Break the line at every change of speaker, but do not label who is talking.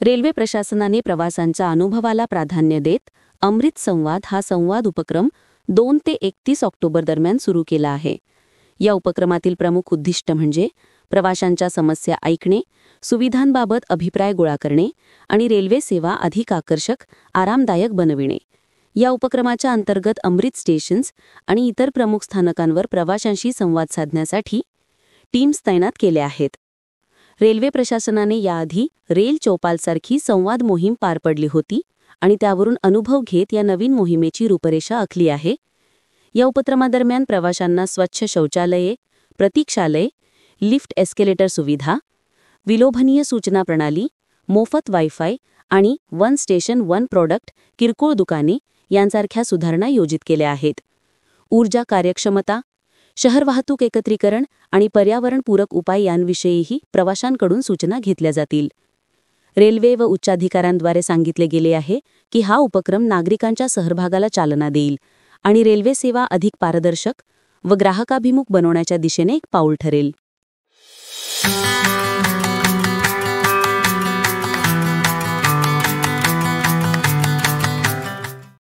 Railway प्रशासनाने प्रवासांच्या अनुभवाला प्राधान्य देत अमृत संवाद हा संवाद उपक्रम 2 ते 31 ऑक्टोबर दरम्यान सुरू केला आहे. या उपक्रमातील प्रमुख उद्दिष्ट म्हणजे प्रवाशांच्या समस्या ऐकणे, सुविधांबाबत अभिप्राय गोळा करणे आणि रेल्वे सेवा अधिक आकर्षक, आरामदायक बनविणे. या उपक्रमाच्या अंतर्गत अमृत स्टेशन्स आणि इतर प्रमुख स्थानकांवर प्रवाशांशी संवाद साधण्यासाठी टीम्स तैनात केल्या आहेत. रेल्वे प्रशासनाने याआधी रेल चौपालसारखी संवाद मोहीम पार पडली होती आणि त्यावरून अनुभव घेत या नवीन मोहिमेची रूपरेषा आखली आहे. या उपक्रमादरम्यान प्रवाशांना स्वच्छ शौचालये, प्रतीक्षालय, लिफ्ट एस्केलेटर सुविधा, विलोभनीय सूचना प्रणाली, मोफत वायफाय आणि वन स्टेशन वन प्रॉडक्ट किरकोळ दुकाने यांसारख्या सुधारणा योजित केल्या आहेत. ऊर्जा कार्यक्षमता, शहर वाहतूक एकत्रीकरण आणि पर्यावरणपूरक उपाय यांविषयीही प्रवाशांकडून सूचना घेतल्या जातील. रेल्वे व उच्चाधिकाऱ्यांद्वारे सांगितले गेले आहे की हा उपक्रम नागरिकांच्या सहभागाला चालना देईल आणि रेल्वे सेवा अधिक पारदर्शक व ग्राहकाभिमुख बनवण्याच्या दिशेने एक पाऊल ठरेल.